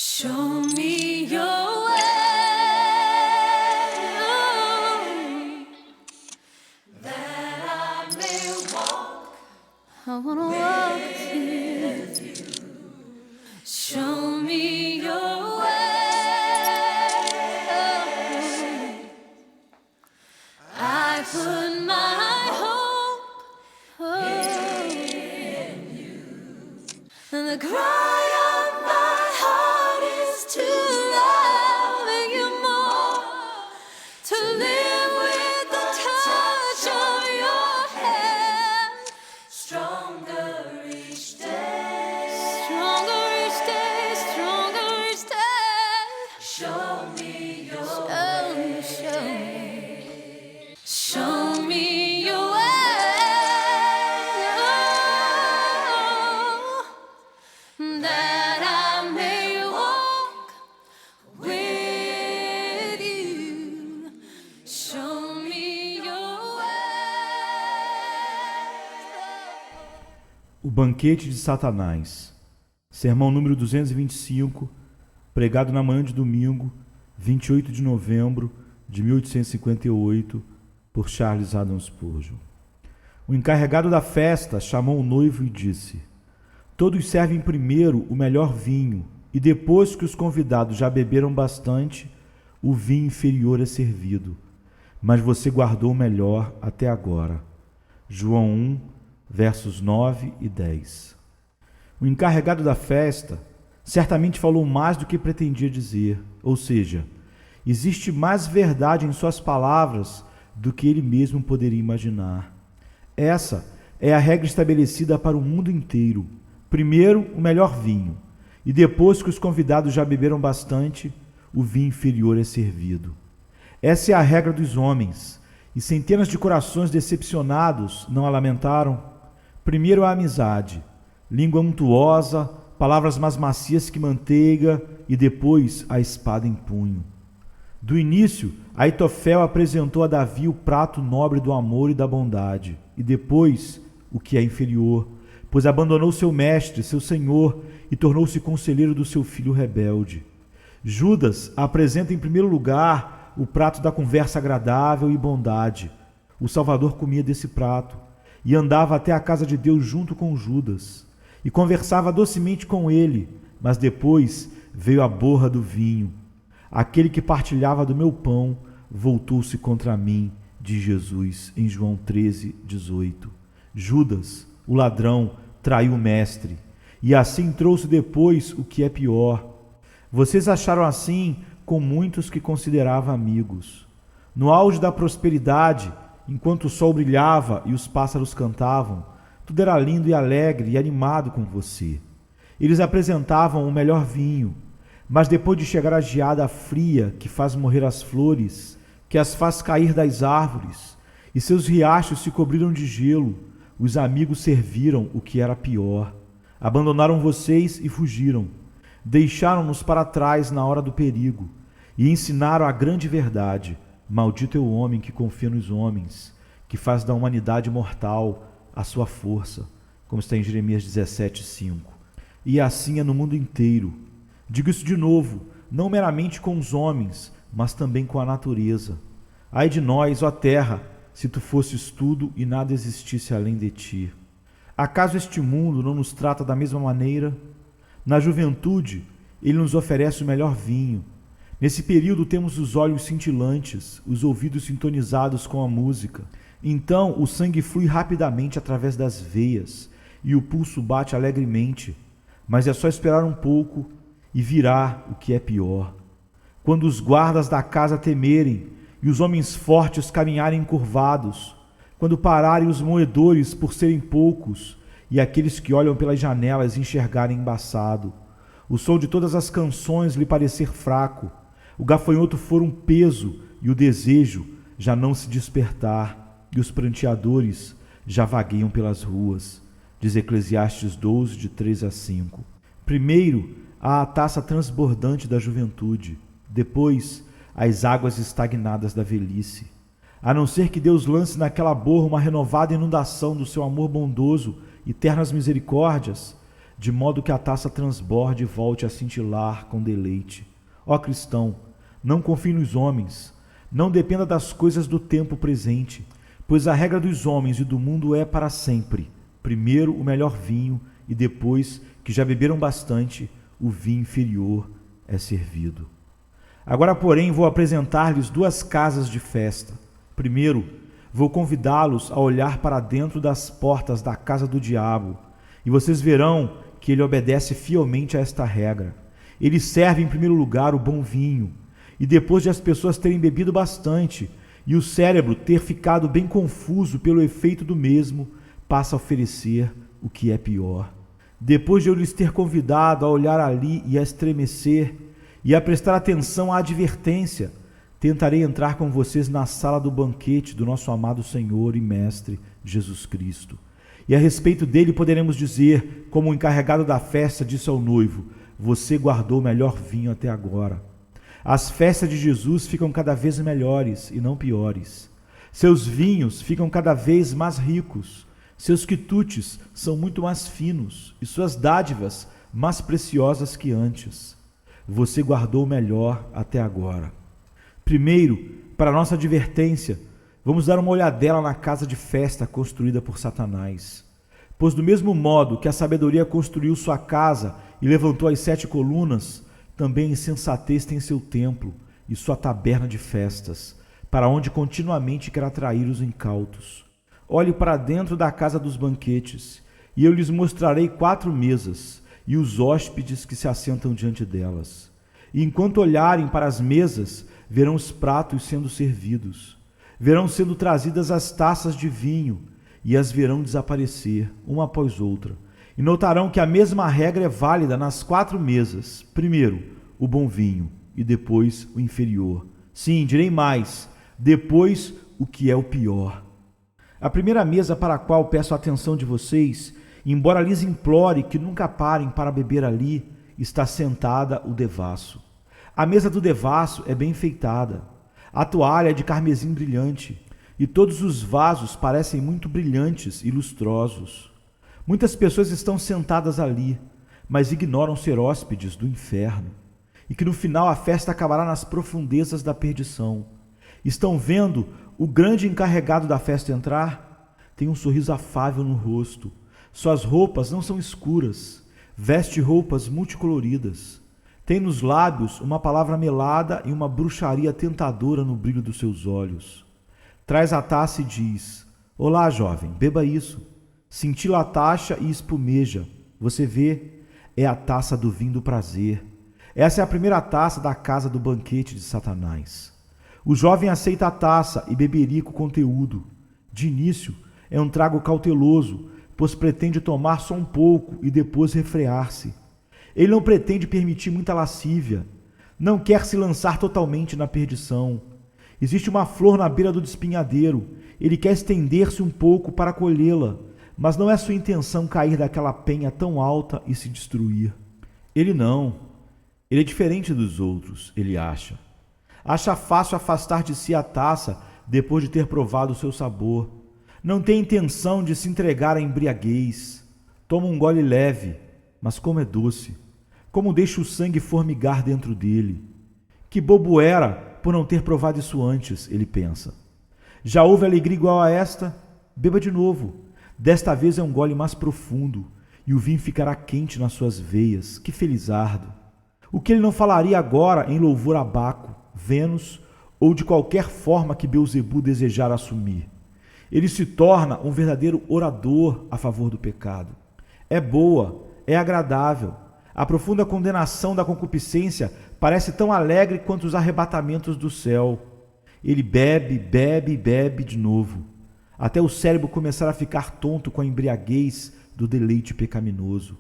Show me your way, that I may walk. I wanna walk with you. Show me your way. I put my hope in you. And the cry of my heart is to love you more, to live with the touch of your hand. Stronger each day, stronger each day, stronger each day. Show me your way. Show me your way. That I may walk with you. Show me your way. O Banquete de Satanás. Sermão número 225, pregado na manhã de domingo, 28 de novembro de 1858, por Charles Haddon Spurgeon. O encarregado da festa chamou o noivo e disse: todos servem primeiro o melhor vinho, e depois que os convidados já beberam bastante, o vinho inferior é servido. Mas você guardou o melhor até agora. João 1, versos 9 e 10. O encarregado da festa certamente falou mais do que pretendia dizer, ou seja, existe mais verdade em suas palavras do que ele mesmo poderia imaginar. Essa é a regra estabelecida para o mundo inteiro. Primeiro, o melhor vinho, e depois que os convidados já beberam bastante, o vinho inferior é servido. Essa é a regra dos homens, e centenas de corações decepcionados não a lamentaram. Primeiro a amizade, língua untuosa, palavras mais macias que manteiga, e depois a espada em punho. Do início, Aitofel apresentou a Davi o prato nobre do amor e da bondade, e depois o que é inferior, pois abandonou seu mestre, seu senhor, e tornou-se conselheiro do seu filho rebelde. Judas apresenta em primeiro lugar o prato da conversa agradável e bondade. O Salvador comia desse prato, e andava até a casa de Deus junto com Judas, e conversava docemente com ele, mas depois veio a borra do vinho. Aquele que partilhava do meu pão voltou-se contra mim, diz Jesus em João 13, 18. Judas, o ladrão, traiu o mestre, e assim trouxe depois o que é pior. Vocês acharam assim com muitos que consideravam amigos. No auge da prosperidade, enquanto o sol brilhava e os pássaros cantavam, tudo era lindo e alegre e animado com você. Eles apresentavam o melhor vinho, mas depois de chegar a geada fria que faz morrer as flores, que as faz cair das árvores, e seus riachos se cobriram de gelo, os amigos serviram o que era pior. Abandonaram vocês e fugiram. Deixaram-nos para trás na hora do perigo e ensinaram a grande verdade. Maldito é o homem que confia nos homens, que faz da humanidade mortal a sua força, como está em Jeremias 17, 5. E assim é no mundo inteiro. Digo isso de novo, não meramente com os homens, mas também com a natureza. Ai de nós, ó terra, se tu fosses tudo e nada existisse além de ti. Acaso este mundo não nos trata da mesma maneira? Na juventude, ele nos oferece o melhor vinho. Nesse período temos os olhos cintilantes, os ouvidos sintonizados com a música. Então o sangue flui rapidamente através das veias e o pulso bate alegremente. Mas é só esperar um pouco e virá o que é pior. Quando os guardas da casa temerem e os homens fortes caminharem encurvados, quando pararem os moedores por serem poucos e aqueles que olham pelas janelas enxergarem embaçado, o som de todas as canções lhe parecer fraco, o gafanhoto for um peso e o desejo já não se despertar, e os pranteadores já vagueiam pelas ruas, diz Eclesiastes 12, de 3 a 5. Primeiro, há a taça transbordante da juventude, depois, as águas estagnadas da velhice. A não ser que Deus lance naquela borra uma renovada inundação do seu amor bondoso e ternas misericórdias, de modo que a taça transborde e volte a cintilar com deleite. Ó cristão, não confie nos homens, não dependa das coisas do tempo presente, pois a regra dos homens e do mundo é para sempre: primeiro o melhor vinho, e depois, que já beberam bastante, o vinho inferior é servido. Agora, porém, vou apresentar-lhes duas casas de festa. Primeiro, vou convidá-los a olhar para dentro das portas da casa do diabo, e vocês verão que ele obedece fielmente a esta regra. Ele serve em primeiro lugar o bom vinho, e depois de as pessoas terem bebido bastante e o cérebro ter ficado bem confuso pelo efeito do mesmo, passa a oferecer o que é pior. Depois de eu lhes ter convidado a olhar ali e a estremecer e a prestar atenção à advertência, tentarei entrar com vocês na sala do banquete do nosso amado Senhor e Mestre Jesus Cristo. E a respeito dele poderemos dizer, como o encarregado da festa disse ao noivo: você guardou o melhor vinho até agora. As festas de Jesus ficam cada vez melhores e não piores. Seus vinhos ficam cada vez mais ricos. Seus quitutes são muito mais finos e suas dádivas mais preciosas que antes. Você guardou o melhor até agora. Primeiro, para nossa advertência, vamos dar uma olhadela na casa de festa construída por Satanás. Pois do mesmo modo que a sabedoria construiu sua casa e levantou as 7 colunas, também a insensatez tem seu templo e sua taberna de festas, para onde continuamente quer atrair os incautos. Olhe para dentro da casa dos banquetes, e eu lhes mostrarei 4 mesas, e os hóspedes que se assentam diante delas. E enquanto olharem para as mesas, verão os pratos sendo servidos, verão sendo trazidas as taças de vinho, e as verão desaparecer, uma após outra. E notarão que a mesma regra é válida nas 4 mesas. Primeiro, o bom vinho, e depois o inferior. Sim, direi mais, depois o que é o pior. A primeira mesa para a qual peço a atenção de vocês, embora lhes implore que nunca parem para beber ali, está sentada o devasso. A mesa do devasso é bem enfeitada. A toalha é de carmesim brilhante, e todos os vasos parecem muito brilhantes e lustrosos. Muitas pessoas estão sentadas ali, mas ignoram ser hóspedes do inferno, e que no final a festa acabará nas profundezas da perdição. Estão vendo o grande encarregado da festa entrar? Tem um sorriso afável no rosto. Suas roupas não são escuras, veste roupas multicoloridas. Tem nos lábios uma palavra melada e uma bruxaria tentadora no brilho dos seus olhos. Traz a taça e diz: olá, jovem, beba isso. Cintila a taça e espumeja. Você vê, é a taça do vinho do prazer. Essa é a primeira taça da casa do banquete de Satanás. O jovem aceita a taça e beberica o conteúdo. De início, é um trago cauteloso, pois pretende tomar só um pouco e depois refrear-se. Ele não pretende permitir muita lascívia. Não quer se lançar totalmente na perdição. Existe uma flor na beira do despenhadeiro. Ele quer estender-se um pouco para colhê-la, mas não é sua intenção cair daquela penha tão alta e se destruir. Ele não. Ele é diferente dos outros, ele acha. Acha fácil afastar de si a taça depois de ter provado o seu sabor. Não tem intenção de se entregar à embriaguez. Toma um gole leve, mas como é doce. Como deixa o sangue formigar dentro dele. Que bobo era por não ter provado isso antes, ele pensa. Já houve alegria igual a esta? Beba de novo. Desta vez é um gole mais profundo, e o vinho ficará quente nas suas veias. Que felizardo! O que ele não falaria agora em louvor a Baco, Vênus ou de qualquer forma que Beelzebu desejar assumir? Ele se torna um verdadeiro orador a favor do pecado. É boa, é agradável. A profunda condenação da concupiscência parece tão alegre quanto os arrebatamentos do céu. Ele bebe, bebe e bebe de novo, até o cérebro começar a ficar tonto com a embriaguez do deleite pecaminoso.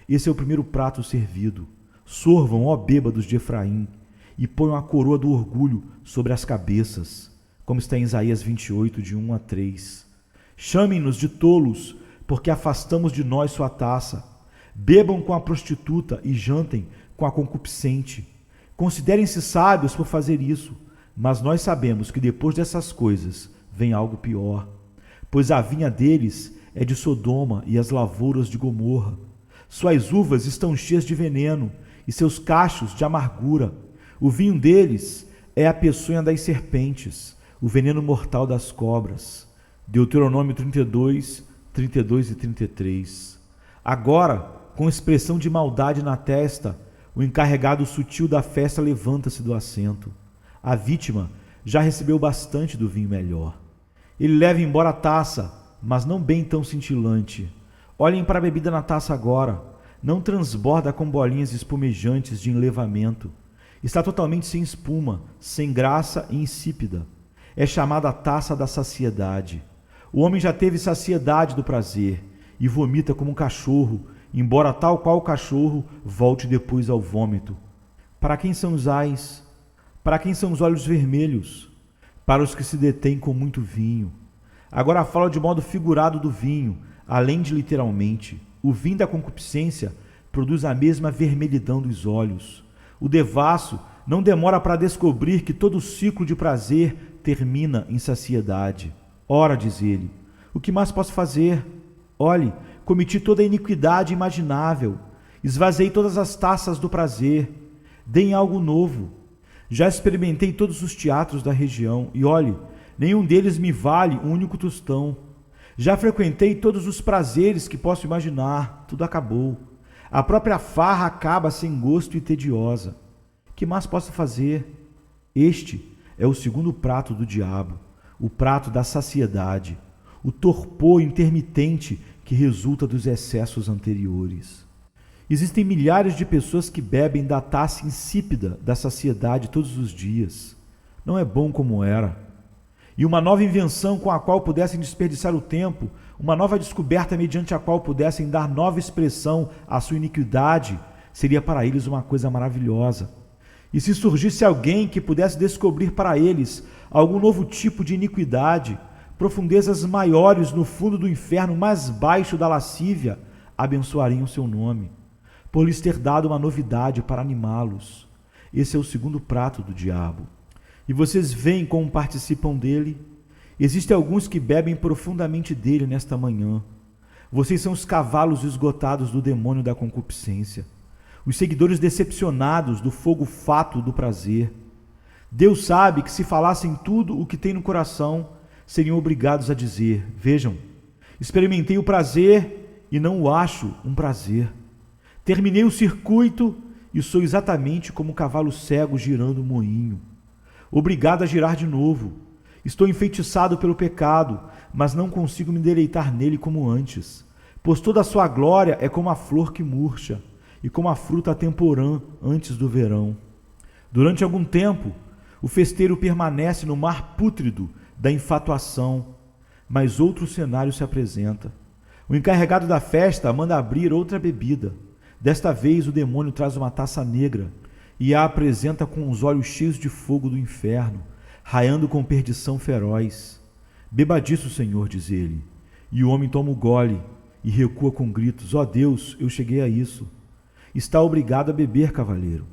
Esse é o primeiro prato servido. Sorvam, ó bêbados de Efraim, e ponham a coroa do orgulho sobre as cabeças, como está em Isaías 28, de 1 a 3. Chamem-nos de tolos, porque afastamos de nós sua taça. Bebam com a prostituta e jantem com a concupiscente. Considerem-se sábios por fazer isso, mas nós sabemos que depois dessas coisas vem algo pior, pois a vinha deles é de Sodoma e as lavouras de Gomorra. Suas uvas estão cheias de veneno e seus cachos de amargura. O vinho deles é a peçonha das serpentes, o veneno mortal das cobras. Deuteronômio 32, 32 e 33. Agora, com expressão de maldade na testa, o encarregado sutil da festa levanta-se do assento. A vítima já recebeu bastante do vinho melhor. Ele leva embora a taça, mas não bem tão cintilante. Olhem para a bebida na taça agora. Não transborda com bolinhas espumejantes de enlevamento. Está totalmente sem espuma, sem graça e insípida. É chamada a taça da saciedade. O homem já teve saciedade do prazer e vomita como um cachorro, embora tal qual o cachorro volte depois ao vômito. Para quem são os ais? Para quem são os olhos vermelhos? Para os que se detêm com muito vinho. Agora falo de modo figurado do vinho, além de literalmente. O vinho da concupiscência produz a mesma vermelhidão dos olhos. O devasso não demora para descobrir que todo o ciclo de prazer termina em saciedade. Ora, diz ele, o que mais posso fazer? Olhe, cometi toda a iniquidade imaginável, esvaziei todas as taças do prazer, deem algo novo. Já experimentei todos os teatros da região e, olhe, nenhum deles me vale um único tostão. Já frequentei todos os prazeres que posso imaginar, tudo acabou. A própria farra acaba sem gosto e tediosa. Que mais posso fazer? Este é o segundo prato do diabo, o prato da saciedade, o torpor intermitente que resulta dos excessos anteriores. Existem milhares de pessoas que bebem da taça insípida da saciedade todos os dias. Não é bom como era. E uma nova invenção com a qual pudessem desperdiçar o tempo, uma nova descoberta mediante a qual pudessem dar nova expressão à sua iniquidade, seria para eles uma coisa maravilhosa. E se surgisse alguém que pudesse descobrir para eles algum novo tipo de iniquidade, profundezas maiores no fundo do inferno mais baixo da lascívia, abençoariam o seu nome, por lhes ter dado uma novidade para animá-los. Esse é o segundo prato do diabo. E vocês veem como participam dele? Existem alguns que bebem profundamente dele nesta manhã. Vocês são os cavalos esgotados do demônio da concupiscência, os seguidores decepcionados do fogo fato do prazer. Deus sabe que se falassem tudo o que tem no coração, seriam obrigados a dizer: vejam, experimentei o prazer e não o acho um prazer. Terminei o circuito e sou exatamente como um cavalo cego girando um moinho. Obrigado a girar de novo. Estou enfeitiçado pelo pecado, mas não consigo me deleitar nele como antes, pois toda a sua glória é como a flor que murcha e como a fruta temporã antes do verão. Durante algum tempo, o festeiro permanece no mar pútrido da infatuação, mas outro cenário se apresenta. O encarregado da festa manda abrir outra bebida. Desta vez o demônio traz uma taça negra e a apresenta com os olhos cheios de fogo do inferno, raiando com perdição feroz. Beba disso, Senhor, diz ele. E o homem toma o gole e recua com gritos: ó Deus, eu cheguei a isso. Está obrigado a beber, cavalheiro.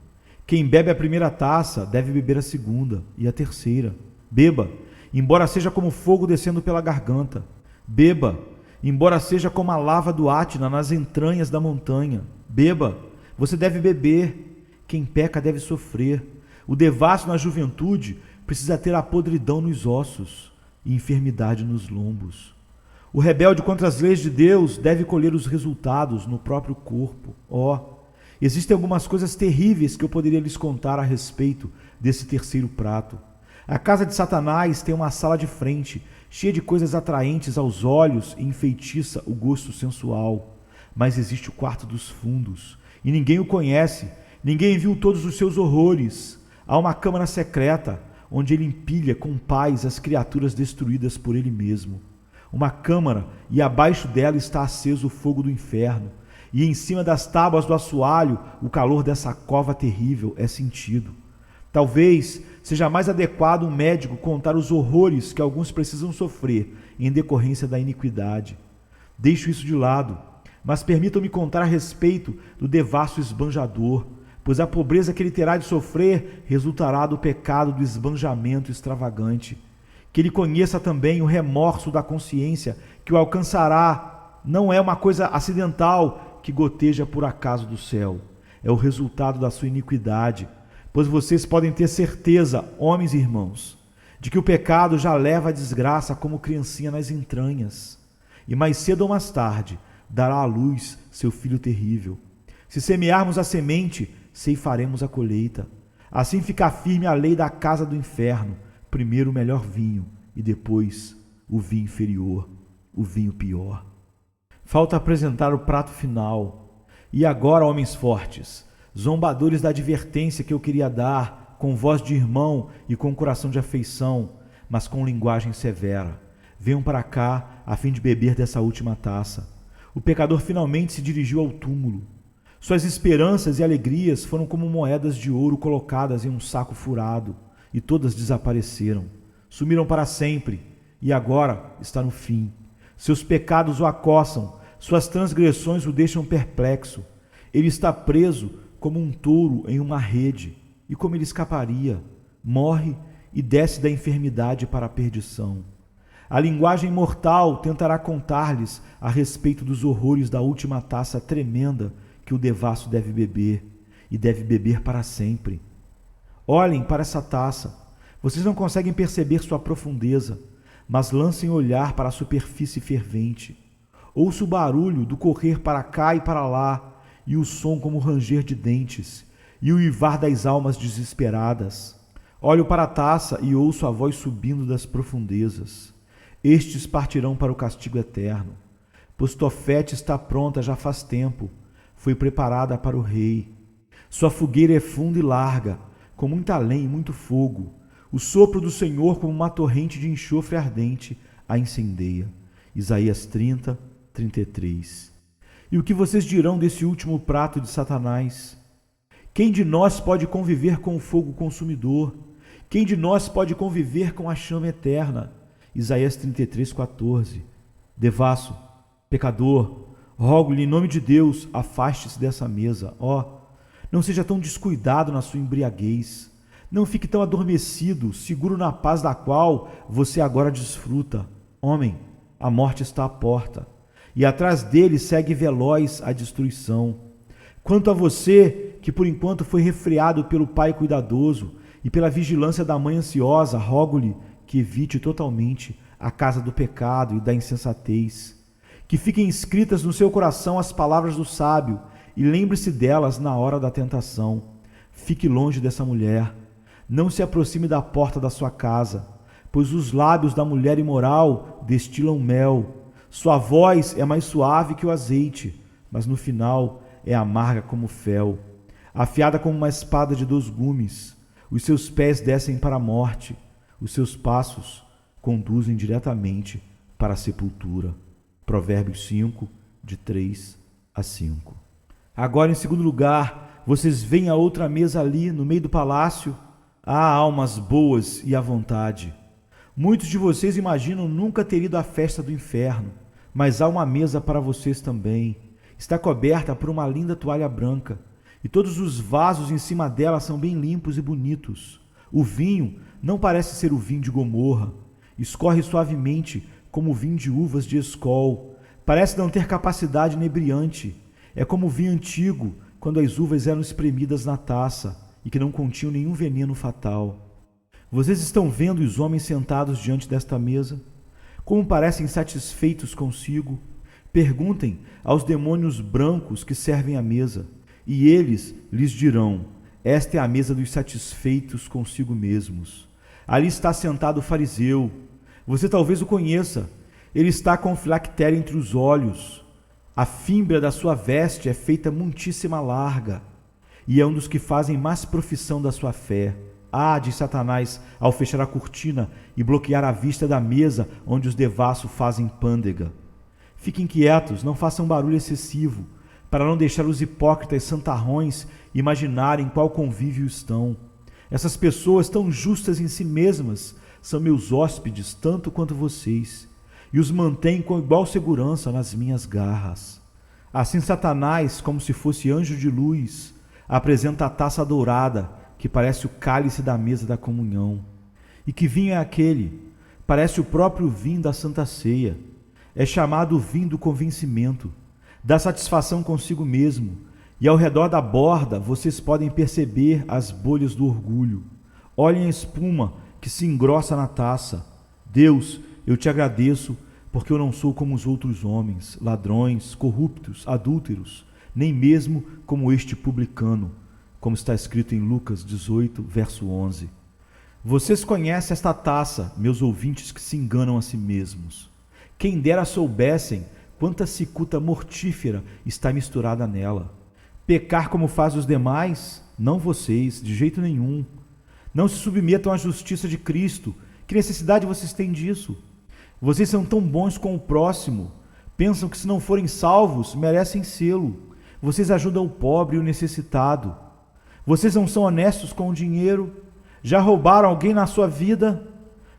Quem bebe a primeira taça deve beber a segunda e a terceira. Beba, embora seja como fogo descendo pela garganta. Beba, embora seja como a lava do Átna nas entranhas da montanha. Beba, você deve beber. Quem peca deve sofrer. O devasso na juventude precisa ter a podridão nos ossos e enfermidade nos lombos. O rebelde contra as leis de Deus deve colher os resultados no próprio corpo. Existem algumas coisas terríveis que eu poderia lhes contar a respeito desse terceiro prato. A casa de Satanás tem uma sala de frente, cheia de coisas atraentes aos olhos e enfeitiça o gosto sensual. Mas existe o quarto dos fundos, e ninguém o conhece, ninguém viu todos os seus horrores. Há uma câmara secreta, onde ele empilha com paz as criaturas destruídas por ele mesmo. Uma câmara, e abaixo dela está aceso o fogo do inferno, e em cima das tábuas do assoalho o calor dessa cova terrível é sentido. Talvez seja mais adequado um médico contar os horrores que alguns precisam sofrer em decorrência da iniquidade. Deixo isso de lado, mas permitam-me contar a respeito do devasso esbanjador, pois a pobreza que ele terá de sofrer resultará do pecado do esbanjamento extravagante. Que ele conheça também o remorso da consciência que o alcançará. Não é uma coisa acidental que goteja por acaso do céu. É o resultado da sua iniquidade. Pois vocês podem ter certeza, homens e irmãos, de que o pecado já leva a desgraça como criancinha nas entranhas. E mais cedo ou mais tarde dará à luz seu filho terrível. Se semearmos a semente, ceifaremos a colheita. Assim fica firme a lei da casa do inferno: primeiro o melhor vinho e depois o vinho inferior, o vinho pior. Falta apresentar o prato final. E agora, homens fortes, zombadores da advertência que eu queria dar, com voz de irmão e com coração de afeição, mas com linguagem severa, venham para cá a fim de beber dessa última taça. O pecador finalmente se dirigiu ao túmulo. Suas esperanças e alegrias foram como moedas de ouro colocadas em um saco furado, e todas desapareceram, sumiram para sempre, e agora está no fim. Seus pecados o acossam, suas transgressões o deixam perplexo. Ele está preso como um touro em uma rede, e como ele escaparia? Morre e desce da enfermidade para a perdição. A linguagem mortal tentará contar-lhes a respeito dos horrores da última taça tremenda que o devasso deve beber, e deve beber para sempre. Olhem para essa taça. Vocês não conseguem perceber sua profundeza, mas lancem olhar para a superfície fervente. Ouço o barulho do correr para cá e para lá, e o som como o ranger de dentes, e o uivar das almas desesperadas. Olho para a taça e ouço a voz subindo das profundezas. Estes partirão para o castigo eterno, pois Tofete está pronta já faz tempo, foi preparada para o rei. Sua fogueira é funda e larga, com muita lenha e muito fogo. O sopro do Senhor, como uma torrente de enxofre ardente, a incendeia. Isaías 30, 33. E o que vocês dirão desse último prato de Satanás? Quem de nós pode conviver com o fogo consumidor? Quem de nós pode conviver com a chama eterna? Isaías 33, 14. Devasso, pecador, rogo-lhe em nome de Deus, afaste-se dessa mesa. Não seja tão descuidado na sua embriaguez. Não fique tão adormecido, seguro na paz da qual você agora desfruta. Homem, a morte está à porta, e atrás dele segue veloz a destruição. Quanto a você, que por enquanto foi refreado pelo pai cuidadoso e pela vigilância da mãe ansiosa, rogo-lhe que evite totalmente a casa do pecado e da insensatez. Que fiquem escritas no seu coração as palavras do sábio e lembre-se delas na hora da tentação. Fique longe dessa mulher. Não se aproxime da porta da sua casa, pois os lábios da mulher imoral destilam mel. Sua voz é mais suave que o azeite, mas no final é amarga como fel. Afiada como uma espada de 2 gumes, os seus pés descem para a morte, os seus passos conduzem diretamente para a sepultura. Provérbios 5, de 3 a 5. Agora, em segundo lugar, vocês veem a outra mesa ali, no meio do palácio. Há almas boas e à vontade. Muitos de vocês imaginam nunca ter ido à festa do inferno, mas há uma mesa para vocês também. Está coberta por uma linda toalha branca, e todos os vasos em cima dela são bem limpos e bonitos. O vinho não parece ser o vinho de Gomorra, escorre suavemente como o vinho de uvas de Escol. Parece não ter capacidade inebriante. É como o vinho antigo, quando as uvas eram espremidas na taça e que não continham nenhum veneno fatal. Vocês estão vendo os homens sentados diante desta mesa? Como parecem satisfeitos consigo? Perguntem aos demônios brancos que servem a mesa, e eles lhes dirão: esta é a mesa dos satisfeitos consigo mesmos. Ali está sentado o fariseu. Você talvez o conheça. Ele está com filactéria entre os olhos. A fímbria da sua veste é feita muitíssima larga, e é um dos que fazem mais profissão da sua fé. Diz Satanás, ao fechar a cortina e bloquear a vista da mesa onde os devassos fazem pândega. Fiquem quietos, não façam barulho excessivo, para não deixar os hipócritas santarrões imaginarem qual convívio estão. Essas pessoas tão justas em si mesmas são meus hóspedes tanto quanto vocês, e os mantêm com igual segurança nas minhas garras. Assim Satanás, como se fosse anjo de luz, apresenta a taça dourada, que parece o cálice da mesa da comunhão. E que vinho é aquele? Parece o próprio vinho da Santa Ceia. É chamado o vinho do convencimento. Dá satisfação consigo mesmo, e ao redor da borda vocês podem perceber as bolhas do orgulho. Olhem a espuma que se engrossa na taça. Deus, eu te agradeço, porque eu não sou como os outros homens, ladrões, corruptos, adúlteros, nem mesmo como este publicano, como está escrito em Lucas 18, verso 11. Vocês conhecem esta taça, meus ouvintes que se enganam a si mesmos. Quem dera soubessem quanta cicuta mortífera está misturada nela. Pecar como faz os demais? Não vocês, de jeito nenhum. Não se submetam à justiça de Cristo. Que necessidade vocês têm disso? Vocês são tão bons com o próximo. Pensam que se não forem salvos, merecem sê-lo. Vocês ajudam o pobre e o necessitado. Vocês não são honestos com o dinheiro? Já roubaram alguém na sua vida?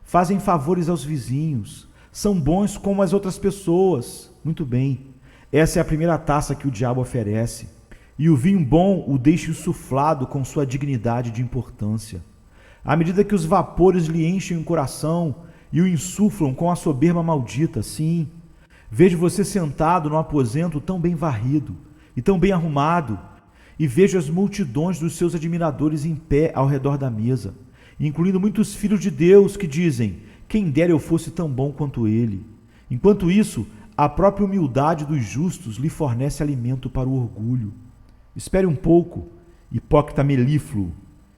Fazem favores aos vizinhos. São bons como as outras pessoas. Muito bem. Essa é a primeira taça que o diabo oferece. E o vinho bom o deixa insuflado com sua dignidade de importância. À medida que os vapores lhe enchem o coração e o insuflam com a soberba maldita, sim, vejo você sentado no aposento tão bem varrido e tão bem arrumado, e vejo as multidões dos seus admiradores em pé ao redor da mesa, incluindo muitos filhos de Deus que dizem: quem dera eu fosse tão bom quanto ele. Enquanto isso, a própria humildade dos justos lhe fornece alimento para o orgulho. Espere um pouco, hipócrita melífluo.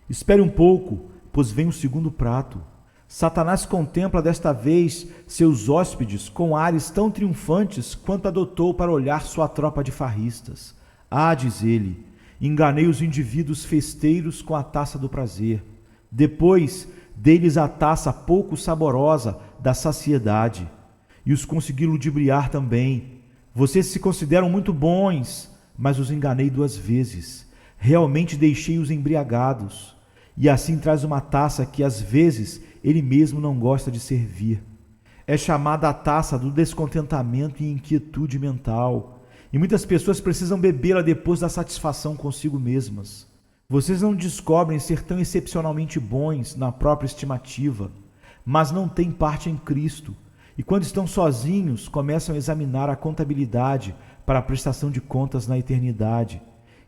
Espere um pouco, pois vem o segundo prato. Satanás contempla desta vez seus hóspedes com ares tão triunfantes quanto adotou para olhar sua tropa de farristas. Ah, diz ele, enganei os indivíduos festeiros com a taça do prazer. Depois, dei-lhes a taça pouco saborosa da saciedade, e os consegui ludibriar também. Vocês se consideram muito bons, mas os enganei 2 vezes. Realmente deixei-os embriagados. E assim traz uma taça que às vezes ele mesmo não gosta de servir. É chamada a taça do descontentamento e inquietude mental. E muitas pessoas precisam bebê-la depois da satisfação consigo mesmas. Vocês não descobrem ser tão excepcionalmente bons na própria estimativa, mas não têm parte em Cristo. E quando estão sozinhos, começam a examinar a contabilidade para a prestação de contas na eternidade,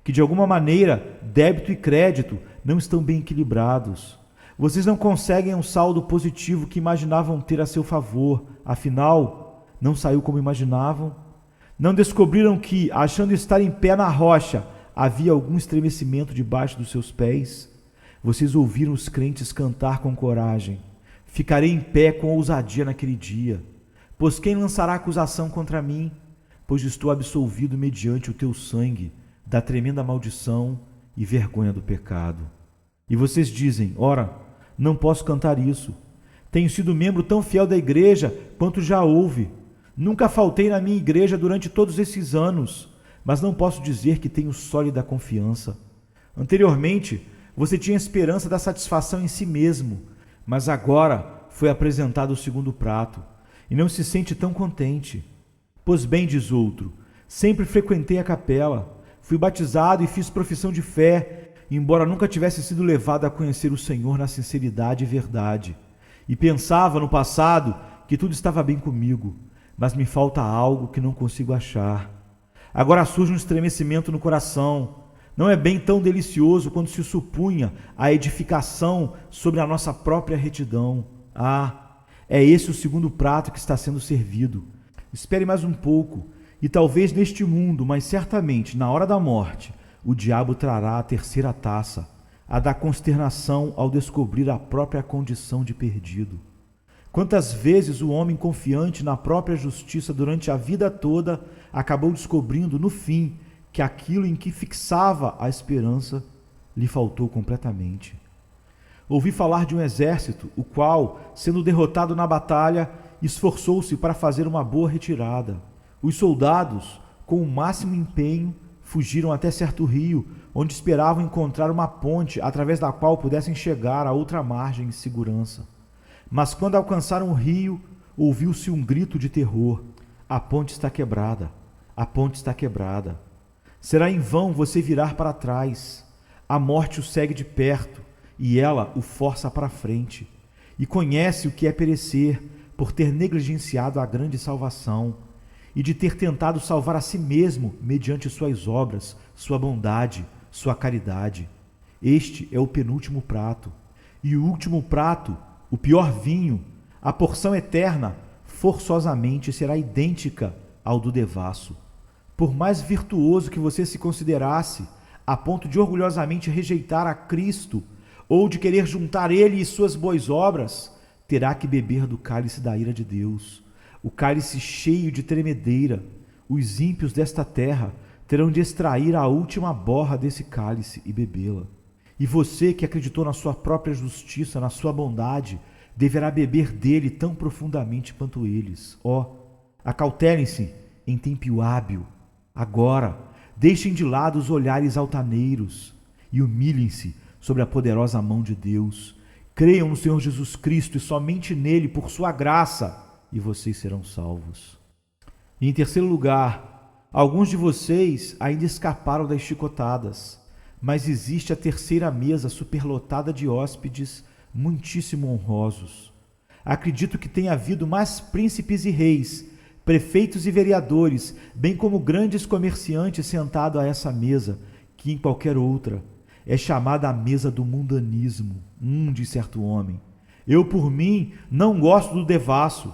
que de alguma maneira, débito e crédito não estão bem equilibrados. Vocês não conseguem um saldo positivo que imaginavam ter a seu favor, afinal, não saiu como imaginavam. Não descobriram que, achando estar em pé na rocha, havia algum estremecimento debaixo dos seus pés? Vocês ouviram os crentes cantar com coragem: ficarei em pé com ousadia naquele dia, pois quem lançará acusação contra mim? Pois estou absolvido mediante o teu sangue da tremenda maldição e vergonha do pecado. E vocês dizem: ora, não posso cantar isso. Tenho sido membro tão fiel da igreja quanto já houve. Nunca faltei na minha igreja durante todos esses anos, mas não posso dizer que tenho sólida confiança. Anteriormente, você tinha esperança da satisfação em si mesmo, mas agora foi apresentado o segundo prato, e não se sente tão contente. Pois bem, diz outro, sempre frequentei a capela, fui batizado e fiz profissão de fé, embora nunca tivesse sido levado a conhecer o Senhor na sinceridade e verdade. E pensava no passado que tudo estava bem comigo, mas me falta algo que não consigo achar. Agora surge um estremecimento no coração. Não é bem tão delicioso quanto se supunha a edificação sobre a nossa própria retidão. Ah, é esse o segundo prato que está sendo servido. Espere mais um pouco, e talvez neste mundo, mas certamente na hora da morte, o diabo trará a terceira taça, a da consternação ao descobrir a própria condição de perdido. Quantas vezes o homem confiante na própria justiça durante a vida toda acabou descobrindo, no fim, que aquilo em que fixava a esperança lhe faltou completamente. Ouvi falar de um exército, o qual, sendo derrotado na batalha, esforçou-se para fazer uma boa retirada. Os soldados, com o máximo empenho, fugiram até certo rio, onde esperavam encontrar uma ponte através da qual pudessem chegar à outra margem em segurança. Mas quando alcançaram o rio, ouviu-se um grito de terror: a ponte está quebrada, a ponte está quebrada. Será em vão você virar para trás. A morte o segue de perto, e ela o força para frente, e conhece o que é perecer por ter negligenciado a grande salvação. e de ter tentado salvar a si mesmo mediante suas obras, sua bondade, sua caridade. Este é o penúltimo prato. E o último prato, o pior vinho, a porção eterna, forçosamente será idêntica ao do devasso. Por mais virtuoso que você se considerasse, a ponto de orgulhosamente rejeitar a Cristo, ou de querer juntar ele e suas boas obras, terá que beber do cálice da ira de Deus, o cálice cheio de tremedeira. Os ímpios desta terra terão de extrair a última borra desse cálice e bebê-la. E você que acreditou na sua própria justiça, na sua bondade, deverá beber dele tão profundamente quanto eles. Acautelem-se em tempo hábil. Agora, deixem de lado os olhares altaneiros e humilhem-se sobre a poderosa mão de Deus. Creiam no Senhor Jesus Cristo e somente nele, por sua graça, e vocês serão salvos. E em terceiro lugar, alguns de vocês ainda escaparam das chicotadas, mas existe a terceira mesa superlotada de hóspedes muitíssimo honrosos. Acredito que tenha havido mais príncipes e reis, prefeitos e vereadores, bem como grandes comerciantes sentados a essa mesa, que em qualquer outra. É chamada a mesa do mundanismo. Diz certo homem. Eu, por mim, não gosto do devasso.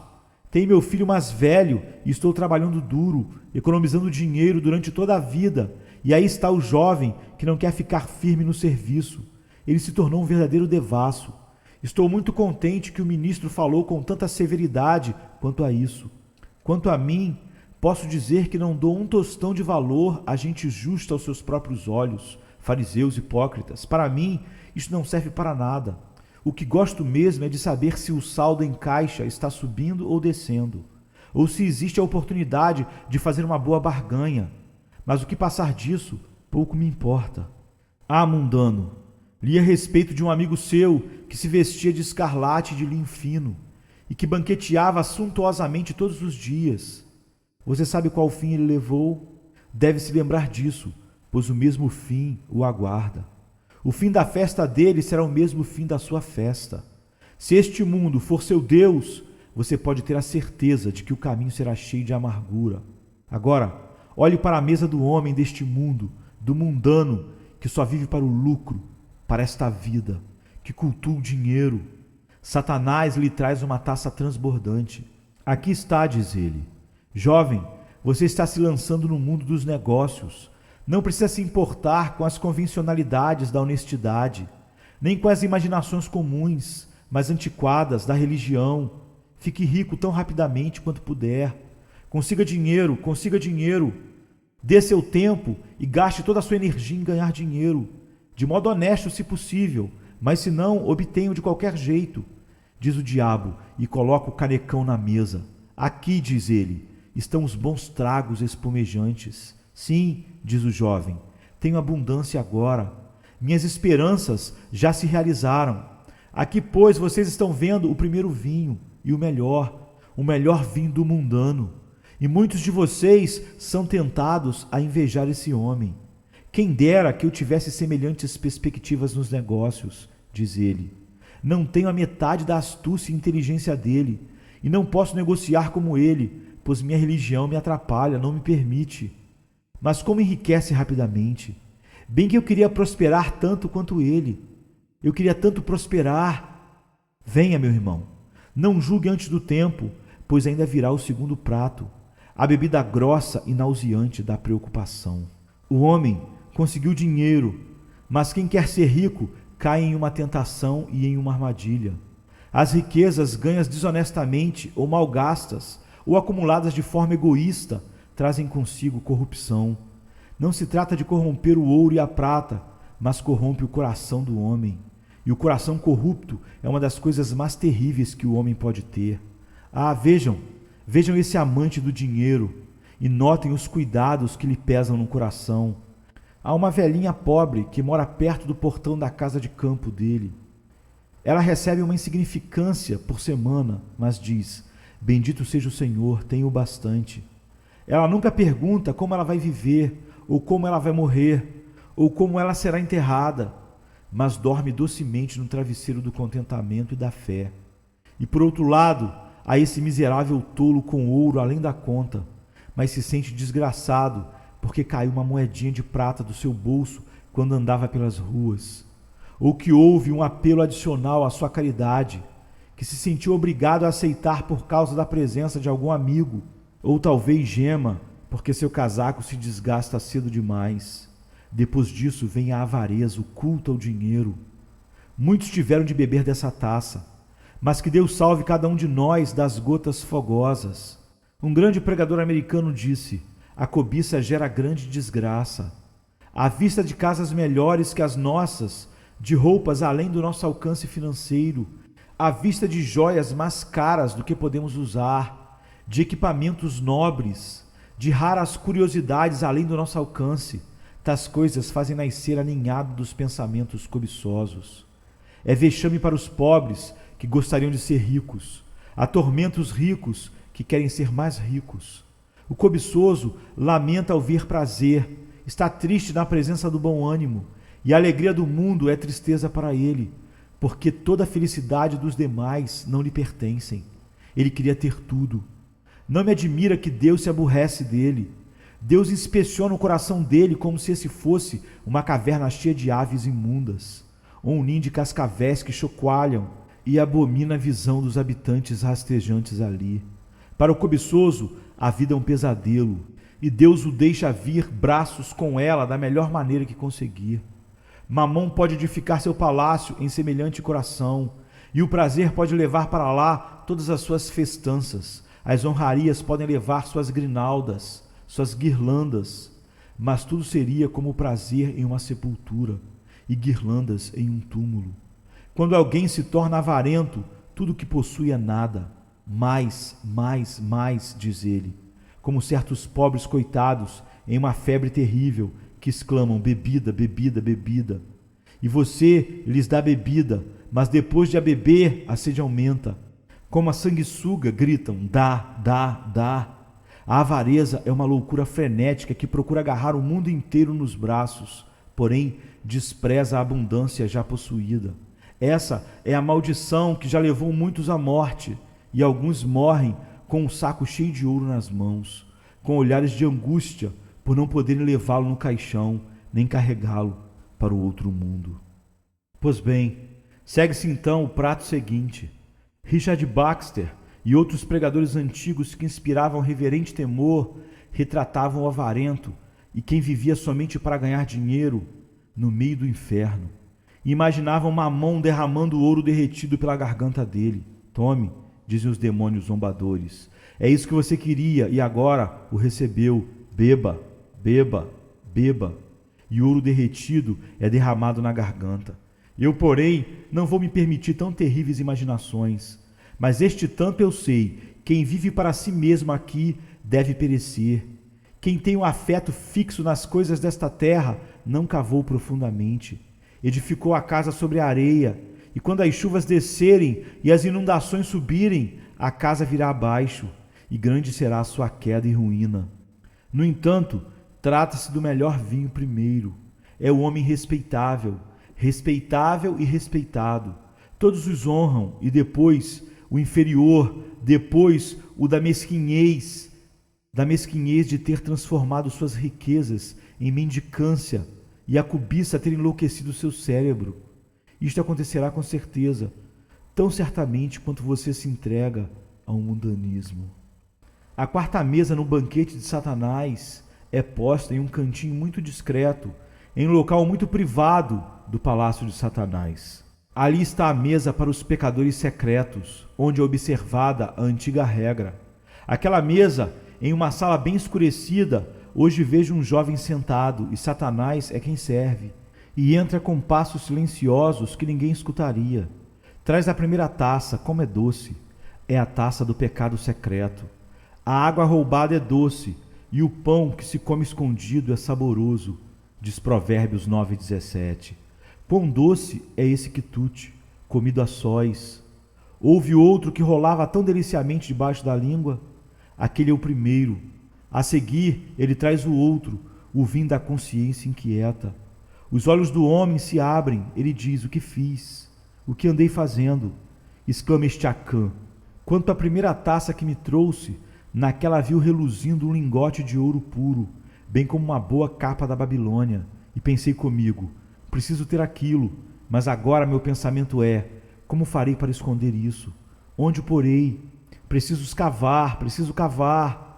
Tenho meu filho mais velho e estou trabalhando duro, economizando dinheiro durante toda a vida. E aí está o jovem que não quer ficar firme no serviço. Ele se tornou um verdadeiro devasso. Estou muito contente que o ministro falou com tanta severidade quanto a isso. Quanto a mim, posso dizer que não dou um tostão de valor a gente justa aos seus próprios olhos, fariseus hipócritas. Para mim, isso não serve para nada. O que gosto mesmo é de saber se o saldo em caixa está subindo ou descendo, ou se existe a oportunidade de fazer uma boa barganha. Mas o que passar disso, pouco me importa. Mundano, li a respeito de um amigo seu que se vestia de escarlate e de linho fino e que banqueteava suntuosamente todos os dias. Você sabe qual fim ele levou? Deve se lembrar disso, pois o mesmo fim o aguarda. O fim da festa dele será o mesmo fim da sua festa. Se este mundo for seu Deus, você pode ter a certeza de que o caminho será cheio de amargura. Agora, olhe para a mesa do homem deste mundo, do mundano, que só vive para o lucro, para esta vida, que cultua o dinheiro. Satanás lhe traz uma taça transbordante. Aqui está, diz ele. Jovem, você está se lançando no mundo dos negócios. Não precisa se importar com as convencionalidades da honestidade, nem com as imaginações comuns, mas antiquadas da religião. Fique rico tão rapidamente quanto puder. Consiga dinheiro. Dê seu tempo e gaste toda a sua energia em ganhar dinheiro, de modo honesto se possível, mas se não, obtenha-o de qualquer jeito, diz o diabo e coloca o canecão na mesa. Aqui, diz ele, estão os bons tragos espumejantes. Sim, diz o jovem, tenho abundância agora. Minhas esperanças já se realizaram. Aqui, pois, vocês estão vendo o primeiro vinho e o melhor vinho do mundano. E muitos de vocês são tentados a invejar esse homem. Quem dera que eu tivesse semelhantes perspectivas nos negócios, diz ele. Não tenho a metade da astúcia e inteligência dele, e não posso negociar como ele, pois minha religião me atrapalha, não me permite. Mas como enriquece rapidamente. Bem que eu queria prosperar tanto quanto ele. Eu queria tanto prosperar. Venha, meu irmão, não julgue antes do tempo, pois ainda virá o segundo prato, a bebida grossa e nauseante da preocupação. O homem conseguiu dinheiro, mas quem quer ser rico cai em uma tentação e em uma armadilha. As riquezas ganhas desonestamente ou mal gastas, ou acumuladas de forma egoísta, trazem consigo corrupção. Não se trata de corromper o ouro e a prata, mas corrompe o coração do homem. E o coração corrupto é uma das coisas mais terríveis que o homem pode ter. Vejam esse amante do dinheiro e notem os cuidados que lhe pesam no coração. Há uma velhinha pobre que mora perto do portão da casa de campo dele. Ela recebe uma insignificância por semana, mas diz: bendito seja o Senhor, tenho bastante. Ela nunca pergunta como ela vai viver, ou como ela vai morrer, ou como ela será enterrada, mas dorme docemente no travesseiro do contentamento e da fé. E por outro lado, há esse miserável tolo com ouro além da conta, mas se sente desgraçado porque caiu uma moedinha de prata do seu bolso quando andava pelas ruas, ou que houve um apelo adicional à sua caridade, que se sentiu obrigado a aceitar por causa da presença de algum amigo, ou talvez gema porque seu casaco se desgasta cedo demais. Depois disso vem a avareza, o culto ao dinheiro. Muitos tiveram de beber dessa taça, mas que Deus salve cada um de nós das gotas fogosas. Um grande pregador americano disse: a cobiça gera grande desgraça. À vista de casas melhores que as nossas, de roupas além do nosso alcance financeiro, à vista de joias mais caras do que podemos usar, de equipamentos nobres, de raras curiosidades além do nosso alcance, tais coisas fazem nascer a ninhada dos pensamentos cobiçosos. É vexame para os pobres que gostariam de ser ricos, atormenta os ricos que querem ser mais ricos. O cobiçoso lamenta ao ver prazer, está triste na presença do bom ânimo, e a alegria do mundo é tristeza para ele, porque toda a felicidade dos demais não lhe pertencem. Ele queria ter tudo. Não me admira que Deus se aborrece dele. Deus inspeciona o coração dele como se esse fosse uma caverna cheia de aves imundas, ou um ninho de cascavéis que chocoalham, e abomina a visão dos habitantes rastejantes ali. Para o cobiçoso, a vida é um pesadelo, e Deus o deixa vir braços com ela da melhor maneira que conseguir. Mamão pode edificar seu palácio em semelhante coração, e o prazer pode levar para lá todas as suas festanças. As honrarias podem levar suas grinaldas, suas guirlandas, mas tudo seria como o prazer em uma sepultura e guirlandas em um túmulo. Quando alguém se torna avarento, tudo que possui é nada. Mais, mais, mais, diz ele, como certos pobres coitados em uma febre terrível que exclamam: bebida, bebida, bebida. E você lhes dá bebida, mas depois de a beber, a sede aumenta. Como a sanguessuga, gritam: dá, dá, dá. A avareza é uma loucura frenética que procura agarrar o mundo inteiro nos braços, porém despreza a abundância já possuída. Essa é a maldição que já levou muitos à morte, e alguns morrem com um saco cheio de ouro nas mãos, com olhares de angústia por não poderem levá-lo no caixão, nem carregá-lo para o outro mundo. Pois bem, segue-se então o prato seguinte. Richard Baxter e outros pregadores antigos que inspiravam reverente temor retratavam o avarento e quem vivia somente para ganhar dinheiro no meio do inferno. E imaginavam Mamão derramando o ouro derretido pela garganta dele. Tome, dizem os demônios zombadores. É isso que você queria e agora o recebeu. Beba, beba, beba. E o ouro derretido é derramado na garganta. Eu, porém, não vou me permitir tão terríveis imaginações. Mas este tanto eu sei: quem vive para si mesmo aqui deve perecer. Quem tem um afeto fixo nas coisas desta terra não cavou profundamente. Edificou a casa sobre a areia, e quando as chuvas descerem e as inundações subirem, a casa virá abaixo, e grande será a sua queda e ruína. No entanto, trata-se do melhor vinho primeiro. É o homem respeitável, respeitável e respeitado. Todos os honram, e depois o inferior, depois o da mesquinhez de ter transformado suas riquezas em mendicância e a cobiça ter enlouquecido seu cérebro. Isto acontecerá com certeza, tão certamente quanto você se entrega ao mundanismo. A quarta mesa no banquete de Satanás é posta em um cantinho muito discreto, em um local muito privado do palácio de Satanás. Ali está a mesa para os pecadores secretos, onde é observada a antiga regra. Aquela mesa, em uma sala bem escurecida, hoje vejo um jovem sentado, e Satanás é quem serve, e entra com passos silenciosos que ninguém escutaria. Traz a primeira taça, como é doce. É a taça do pecado secreto. A água roubada é doce, e o pão que se come escondido é saboroso, diz Provérbios 9:17. Quão doce é esse quitute, comido a sós. Houve outro que rolava tão deliciamente debaixo da língua. Aquele é o primeiro. A seguir, ele traz o outro, o vinho da consciência inquieta. Os olhos do homem se abrem, ele diz: o que fiz? O que andei fazendo? Exclama este Acã. Quanto à primeira taça que me trouxe, Naquela viu reluzindo um lingote de ouro puro, bem como uma boa capa da Babilônia, e pensei comigo: preciso ter aquilo, mas agora meu pensamento é: como farei para esconder isso? Onde o porei? Preciso cavar,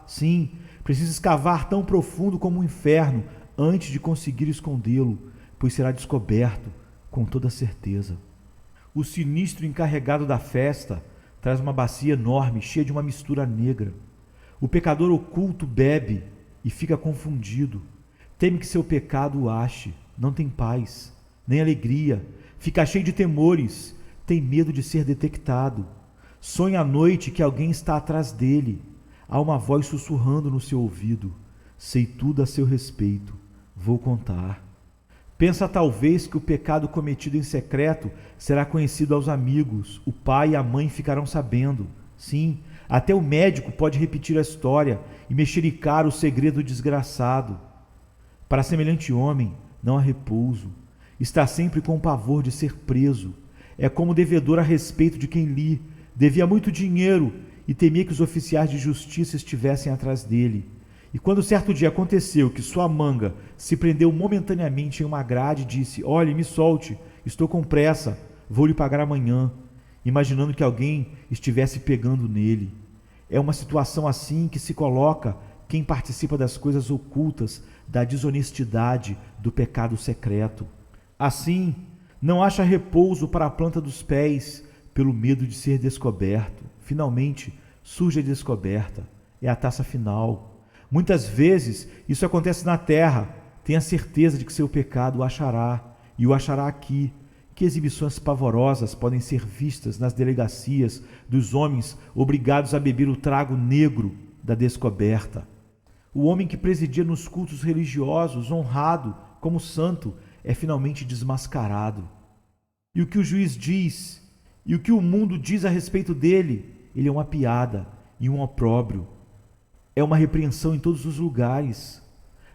sim, preciso escavar tão profundo como o inferno antes de conseguir escondê-lo, pois será descoberto com toda certeza. O sinistro encarregado da festa traz uma bacia enorme, cheia de uma mistura negra. O pecador oculto bebe e fica confundido. Teme que seu pecado o ache, não tem paz, nem alegria, fica cheio de temores, tem medo de ser detectado. Sonha à noite que alguém está atrás dele. Há uma voz sussurrando no seu ouvido: sei tudo a seu respeito, vou contar. Pensa talvez que o pecado cometido em secreto será conhecido aos amigos, o pai e a mãe ficarão sabendo. Sim, até o médico pode repetir a história e mexericar o segredo desgraçado. Para semelhante homem não há repouso, está sempre com pavor de ser preso. É como devedor a respeito de quem lhe devia muito dinheiro e temia que os oficiais de justiça estivessem atrás dele. E quando certo dia aconteceu que sua manga se prendeu momentaneamente em uma grade, disse: olhe, me solte, estou com pressa, vou lhe pagar amanhã, imaginando que alguém estivesse pegando nele. É uma situação assim que se coloca quem participa das coisas ocultas, da desonestidade, do pecado secreto. Assim, não acha repouso para a planta dos pés, pelo medo de ser descoberto. Finalmente, surge a descoberta. É a taça final. Muitas vezes isso acontece na terra. Tenha certeza de que seu pecado o achará, e o achará aqui. Que exibições pavorosas podem ser vistas nas delegacias dos homens obrigados a beber o trago negro da descoberta. O homem que presidia nos cultos religiosos, honrado como santo, é finalmente desmascarado. E o que o juiz diz, e o que o mundo diz a respeito dele, ele é uma piada e um opróbrio. É uma repreensão em todos os lugares.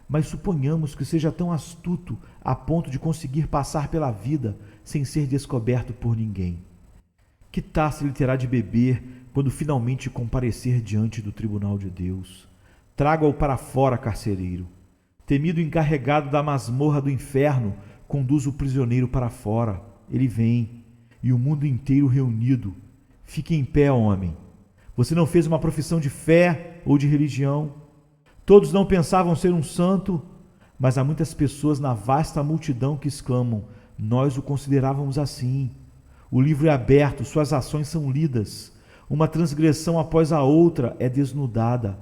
Mas suponhamos que seja tão astuto a ponto de conseguir passar pela vida sem ser descoberto por ninguém. Que taça ele terá de beber quando finalmente comparecer diante do tribunal de Deus? Traga-o para fora, carcereiro. Temido encarregado da masmorra do inferno, conduz o prisioneiro para fora. Ele vem, e o mundo inteiro reunido. Fique em pé, homem. Você não fez uma profissão de fé ou de religião. Todos não pensavam ser um santo, mas há muitas pessoas na vasta multidão que exclamam: nós o considerávamos assim. O livro é aberto, suas ações são lidas. Uma transgressão após a outra é desnudada.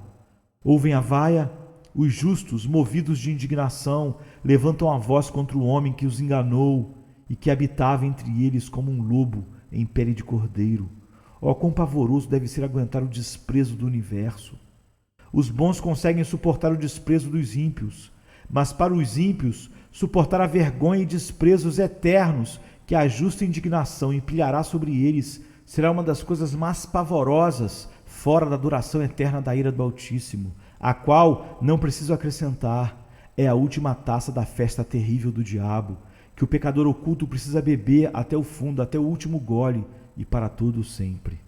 Ouvem a vaia? Os justos, movidos de indignação, levantam a voz contra o homem que os enganou e que habitava entre eles como um lobo em pele de cordeiro. Oh, quão pavoroso deve ser aguentar o desprezo do universo! Os bons conseguem suportar o desprezo dos ímpios, mas para os ímpios, suportar a vergonha e desprezos eternos que a justa indignação empilhará sobre eles será uma das coisas mais pavorosas, fora da duração eterna da ira do Altíssimo, a qual, não preciso acrescentar, é a última taça da festa terrível do diabo, que o pecador oculto precisa beber até o fundo, até o último gole e para todo sempre.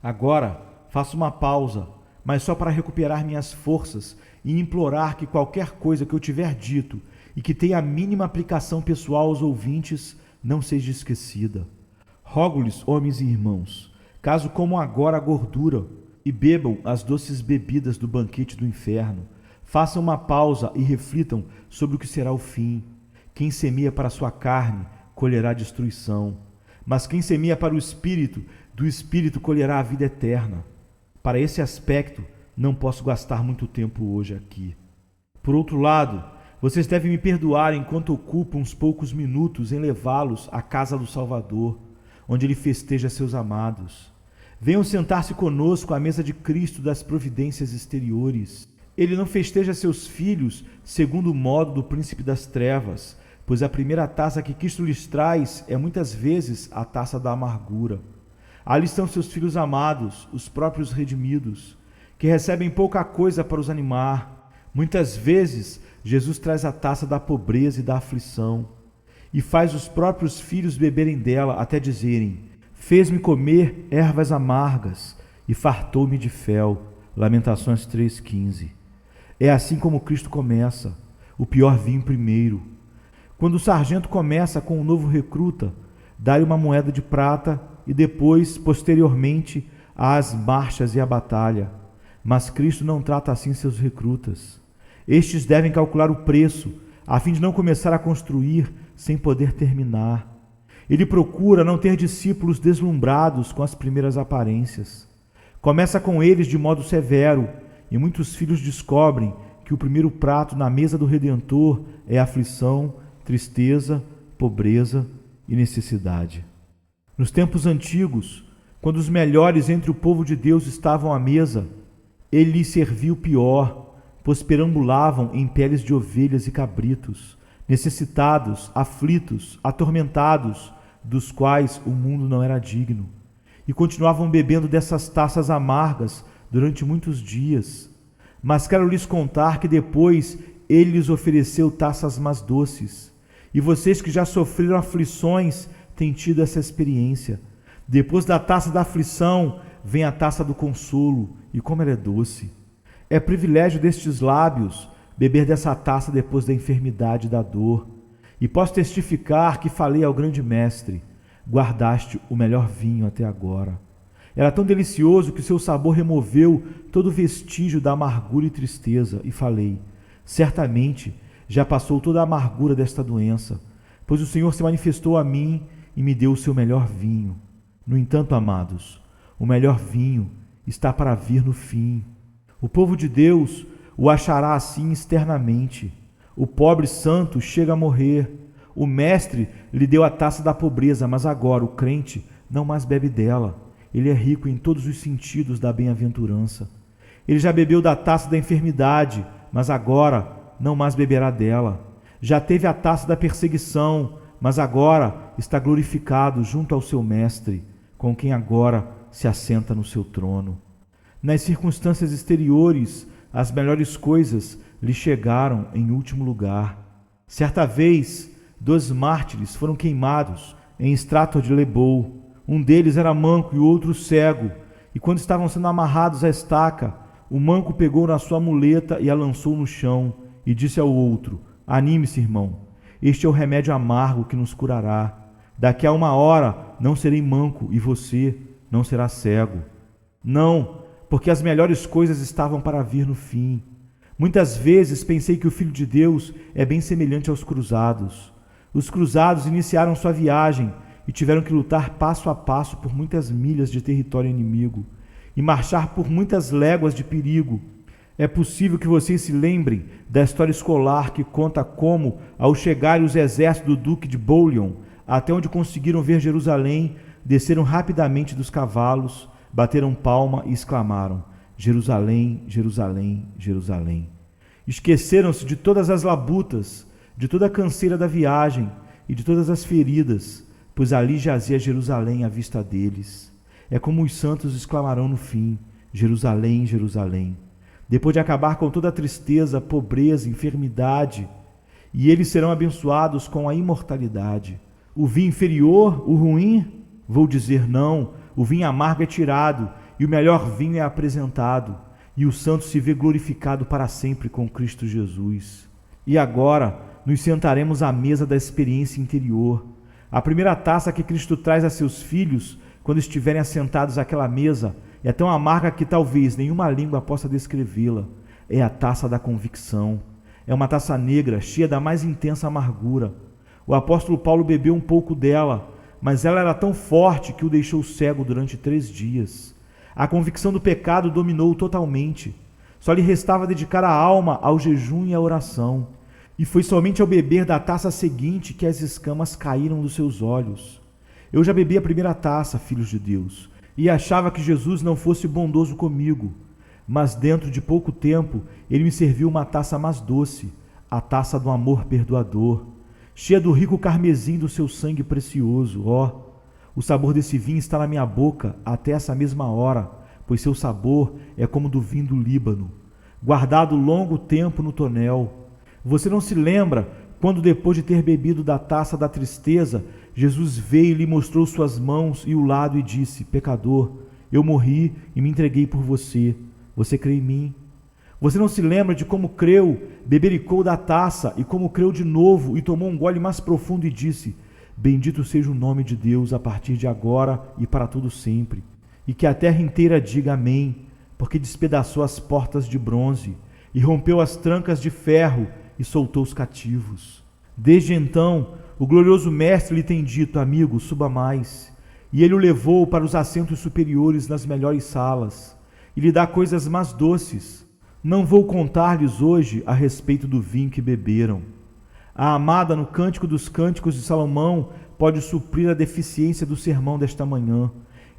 Agora, faço uma pausa, mas só para recuperar minhas forças e implorar que qualquer coisa que eu tiver dito e que tenha a mínima aplicação pessoal aos ouvintes não seja esquecida. Rogo-lhes, homens e irmãos, caso comam agora a gordura e bebam as doces bebidas do banquete do inferno, façam uma pausa e reflitam sobre o que será o fim. Quem semeia para a sua carne, colherá destruição, mas quem semeia para o Espírito, do Espírito colherá a vida eterna. Para esse aspecto, não posso gastar muito tempo hoje aqui. Por outro lado, vocês devem me perdoar enquanto ocupo uns poucos minutos em levá-los à casa do Salvador, onde ele festeja seus amados. Venham sentar-se conosco à mesa de Cristo das providências exteriores. Ele não festeja seus filhos segundo o modo do príncipe das trevas, pois a primeira taça que Cristo lhes traz é muitas vezes a taça da amargura. Ali estão seus filhos amados, os próprios redimidos, que recebem pouca coisa para os animar. Muitas vezes, Jesus traz a taça da pobreza e da aflição, e faz os próprios filhos beberem dela até dizerem: fez-me comer ervas amargas e fartou-me de fel, Lamentações 3,15. É assim como Cristo começa, o pior vinho primeiro. Quando o sargento começa com um novo recruta, dá-lhe uma moeda de prata e depois, posteriormente, às marchas e à batalha. Mas Cristo não trata assim seus recrutas. Estes devem calcular o preço, a fim de não começar a construir sem poder terminar. Ele procura não ter discípulos deslumbrados com as primeiras aparências. Começa com eles de modo severo, e muitos filhos descobrem que o primeiro prato na mesa do Redentor é aflição, tristeza, pobreza e necessidade. Nos tempos antigos, quando os melhores entre o povo de Deus estavam à mesa, ele lhes serviu pior, pois perambulavam em peles de ovelhas e cabritos, necessitados, aflitos, atormentados, dos quais o mundo não era digno, e continuavam bebendo dessas taças amargas durante muitos dias. Mas quero lhes contar que depois ele lhes ofereceu taças mais doces, e vocês que já sofreram aflições têm tido essa experiência. Depois da taça da aflição vem a taça do consolo, e como ela é doce. É privilégio destes lábios beber dessa taça depois da enfermidade e da dor. E posso testificar que falei ao grande mestre: guardaste o melhor vinho até agora. Era tão delicioso que seu sabor removeu todo vestígio da amargura e tristeza. E falei: certamente já passou toda a amargura desta doença, pois o Senhor se manifestou a mim e me deu o seu melhor vinho. No entanto, amados, o melhor vinho está para vir no fim. O povo de Deus o achará assim externamente. O pobre santo chega a morrer. O mestre lhe deu a taça da pobreza, mas agora o crente não mais bebe dela. Ele é rico em todos os sentidos da bem-aventurança. Ele já bebeu da taça da enfermidade, mas agora não mais beberá dela. Já teve a taça da perseguição, mas agora está glorificado junto ao seu mestre, com quem agora se assenta no seu trono. Nas circunstâncias exteriores, as melhores coisas lhe chegaram em último lugar. Certa vez, 2 mártires foram queimados em Stratford de Lebou. Um deles era manco e o outro cego, e quando estavam sendo amarrados à estaca, o manco pegou na sua muleta e a lançou no chão, e disse ao outro: anime-se, irmão, este é o remédio amargo que nos curará. Daqui a 1 hora não serei manco e você não será cego. Não, porque as melhores coisas estavam para vir no fim. Muitas vezes pensei que o Filho de Deus é bem semelhante aos cruzados. Os cruzados iniciaram sua viagem e tiveram que lutar passo a passo por muitas milhas de território inimigo e marchar por muitas léguas de perigo. É possível que vocês se lembrem da história escolar que conta como, ao chegarem os exércitos do Duque de Bouillon até onde conseguiram ver Jerusalém, desceram rapidamente dos cavalos, bateram palma e exclamaram: Jerusalém, Jerusalém, Jerusalém. Esqueceram-se de todas as labutas, de toda a canseira da viagem e de todas as feridas, pois ali jazia Jerusalém à vista deles. É como os santos exclamarão no fim: Jerusalém, Jerusalém, depois de acabar com toda a tristeza, pobreza, enfermidade, e eles serão abençoados com a imortalidade. O vinho inferior, o ruim, vou dizer não, o vinho amargo é tirado, e o melhor vinho é apresentado, e o santo se vê glorificado para sempre com Cristo Jesus. E agora nos sentaremos à mesa da experiência interior. A primeira taça que Cristo traz a seus filhos, quando estiverem assentados àquela mesa, é tão amarga que talvez nenhuma língua possa descrevê-la. É a taça da convicção. É uma taça negra, cheia da mais intensa amargura. O apóstolo Paulo bebeu um pouco dela, mas ela era tão forte que o deixou cego durante 3 dias. A convicção do pecado dominou-o totalmente. Só lhe restava dedicar a alma ao jejum e à oração. E foi somente ao beber da taça seguinte que as escamas caíram dos seus olhos. Eu já bebi a primeira taça, filhos de Deus, e achava que Jesus não fosse bondoso comigo. Mas dentro de pouco tempo, ele me serviu uma taça mais doce, a taça do amor perdoador, cheia do rico carmesim do seu sangue precioso. O sabor desse vinho está na minha boca até essa mesma hora, pois seu sabor é como do vinho do Líbano, guardado longo tempo no tonel. Você não se lembra quando, depois de ter bebido da taça da tristeza, Jesus veio e lhe mostrou suas mãos e o lado e disse: pecador, eu morri e me entreguei por você. Você crê em mim? Você não se lembra de como creu, bebericou da taça e como creu de novo e tomou um gole mais profundo e disse: bendito seja o nome de Deus a partir de agora e para todo sempre. E que a terra inteira diga amém, porque despedaçou as portas de bronze e rompeu as trancas de ferro e soltou os cativos. Desde então, o glorioso mestre lhe tem dito: amigo, suba mais. E ele o levou para os assentos superiores nas melhores salas e lhe dá coisas mais doces. Não vou contar-lhes hoje a respeito do vinho que beberam. A amada, no Cântico dos Cânticos de Salomão, pode suprir a deficiência do sermão desta manhã.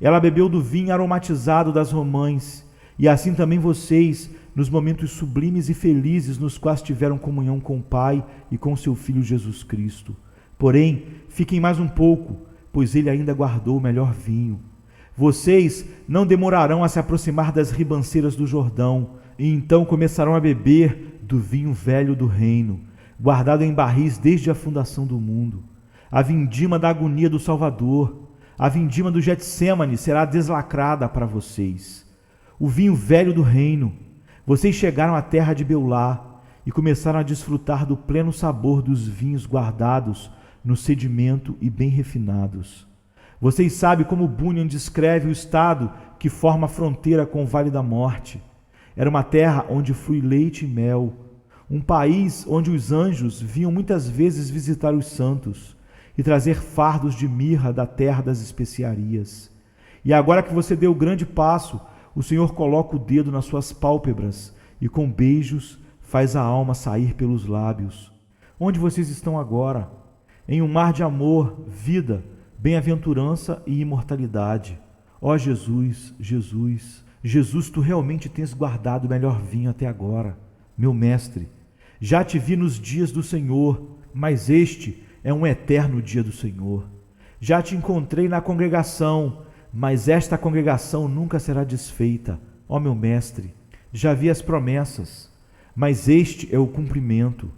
Ela bebeu do vinho aromatizado das romãs, e assim também vocês, nos momentos sublimes e felizes nos quais tiveram comunhão com o Pai e com seu Filho Jesus Cristo. Porém, fiquem mais um pouco, pois ele ainda guardou o melhor vinho. Vocês não demorarão a se aproximar das ribanceiras do Jordão, e então começarão a beber do vinho velho do reino, guardado em barris desde a fundação do mundo. A vindima da agonia do Salvador, a vindima do Getsêmani será deslacrada para vocês. O vinho velho do reino. Vocês chegaram à terra de Beulá e começaram a desfrutar do pleno sabor dos vinhos guardados no sedimento e bem refinados. Vocês sabem como Bunyan descreve o estado que forma a fronteira com o Vale da Morte. Era uma terra onde flui leite e mel, um país onde os anjos vinham muitas vezes visitar os santos e trazer fardos de mirra da terra das especiarias. E agora que você deu o grande passo, o Senhor coloca o dedo nas suas pálpebras e com beijos faz a alma sair pelos lábios. Onde vocês estão agora? Em um mar de amor, vida, bem-aventurança e imortalidade. Ó Jesus, Jesus, Jesus, tu realmente tens guardado o melhor vinho até agora. Meu mestre, já te vi nos dias do Senhor, mas este é um eterno dia do Senhor. Já te encontrei na congregação, mas esta congregação nunca será desfeita. Ó meu mestre, já vi as promessas, mas este é o cumprimento.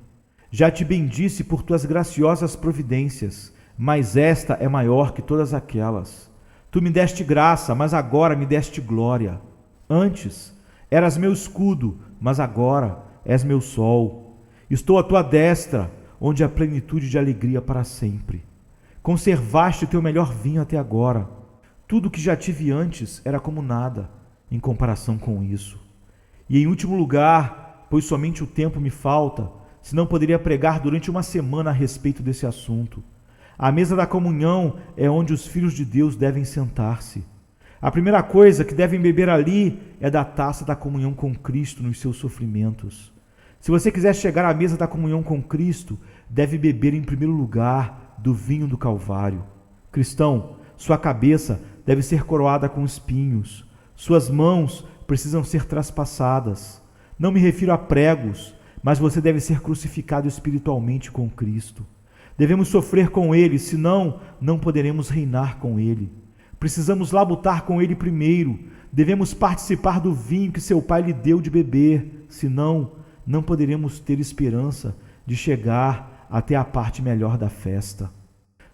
Já te bendisse por tuas graciosas providências, mas esta é maior que todas aquelas. Tu me deste graça, mas agora me deste glória. Antes eras meu escudo, mas agora és meu sol. Estou à tua destra, onde há plenitude de alegria para sempre. Conservaste o teu melhor vinho até agora. Tudo que já tive antes era como nada, em comparação com isso. E em último lugar, pois somente o tempo me falta, senão poderia pregar durante uma semana a respeito desse assunto. A mesa da comunhão é onde os filhos de Deus devem sentar-se. A primeira coisa que devem beber ali é da taça da comunhão com Cristo nos seus sofrimentos. Se você quiser chegar à mesa da comunhão com Cristo, deve beber em primeiro lugar do vinho do Calvário. Cristão, sua cabeça deve ser coroada com espinhos. Suas mãos precisam ser traspassadas. Não me refiro a pregos, mas você deve ser crucificado espiritualmente com Cristo. Devemos sofrer com Ele, senão não poderemos reinar com Ele. Precisamos labutar com Ele primeiro. Devemos participar do vinho que seu Pai lhe deu de beber, senão não poderemos ter esperança de chegar até a parte melhor da festa.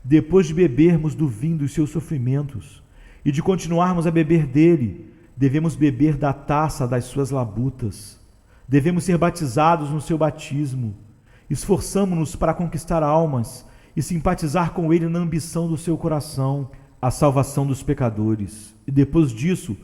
Depois de bebermos do vinho dos seus sofrimentos e de continuarmos a beber dele, devemos beber da taça das suas labutas. Devemos ser batizados no seu batismo. Esforçamo-nos para conquistar almas e simpatizar com ele na ambição do seu coração, a salvação dos pecadores. E depois disso,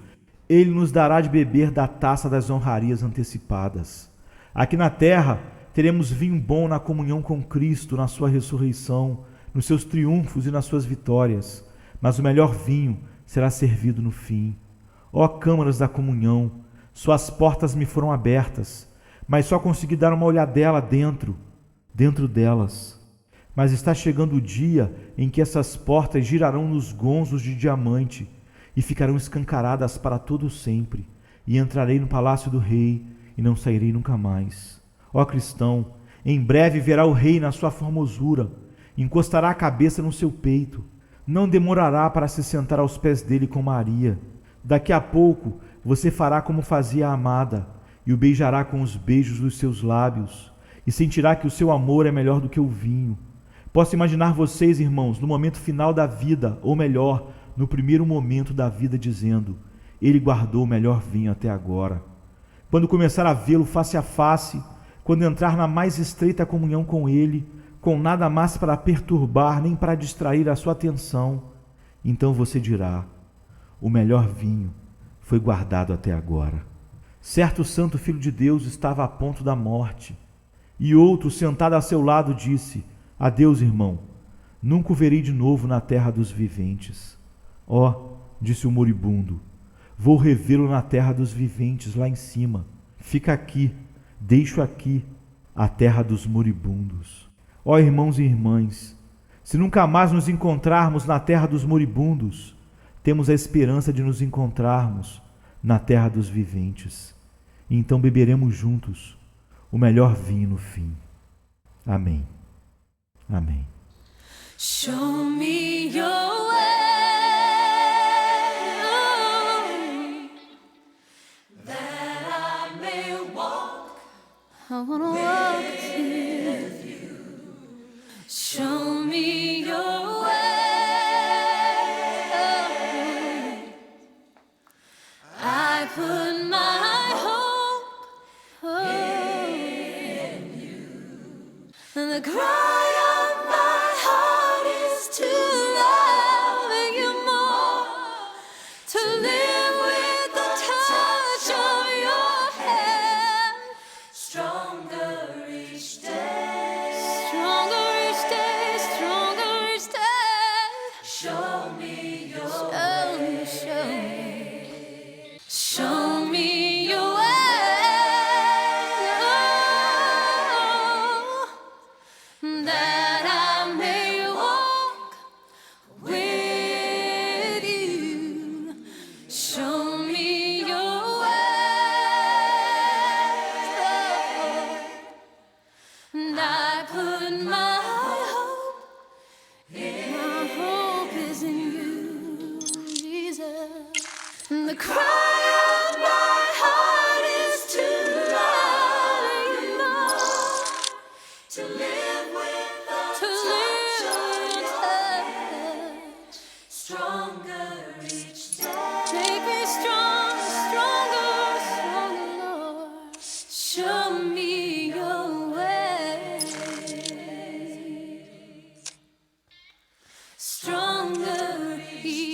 ele nos dará de beber da taça das honrarias antecipadas. Aqui na terra, teremos vinho bom na comunhão com Cristo, na sua ressurreição, nos seus triunfos e nas suas vitórias, mas o melhor vinho será servido no fim. Ó câmaras da comunhão, suas portas me foram abertas, mas só consegui dar uma olhadela dentro delas. Mas está chegando o dia em que essas portas girarão nos gonzos de diamante e ficarão escancaradas para todo sempre, e entrarei no palácio do rei e não sairei nunca mais. Ó cristão, em breve verá o rei na sua formosura, encostará a cabeça no seu peito, não demorará para se sentar aos pés dele com Maria. Daqui a pouco você fará como fazia a amada, e o beijará com os beijos dos seus lábios, e sentirá que o seu amor é melhor do que o vinho. Posso imaginar vocês, irmãos, no momento final da vida, ou melhor, no primeiro momento da vida, dizendo: Ele guardou o melhor vinho até agora. quando começar a vê-lo face a face, quando entrar na mais estreita comunhão com Ele, com nada mais para perturbar nem para distrair a sua atenção, então você dirá: o melhor vinho foi guardado até agora. Certo santo filho de Deus estava a ponto da morte, e outro, sentado a seu lado, disse: adeus, irmão, nunca o verei de novo na terra dos viventes. Ó, disse o moribundo, vou revê-lo na terra dos viventes, lá em cima. Fica aqui, deixo aqui a terra dos moribundos. Ó irmãos e irmãs, se nunca mais nos encontrarmos na terra dos moribundos, temos a esperança de nos encontrarmos na terra dos viventes. E então beberemos juntos o melhor vinho no fim. Amém. Amém. Show me your way, that I may walk. I wanna walk with you. Show me your way. I put my hope in you. And the cry of my heart is to love you more, to live with the touch of your hand. Stronger each day, stronger each day, stronger each day. Show me your way. Show me your way. That I may walk with you. Show me your way. And I put my hope is in you, Jesus. And the cry of my heart is to love you more, to live with the touch of your hand. Stronger each day. Make me strong, stronger, stronger, Lord. Show me your way. Stronger each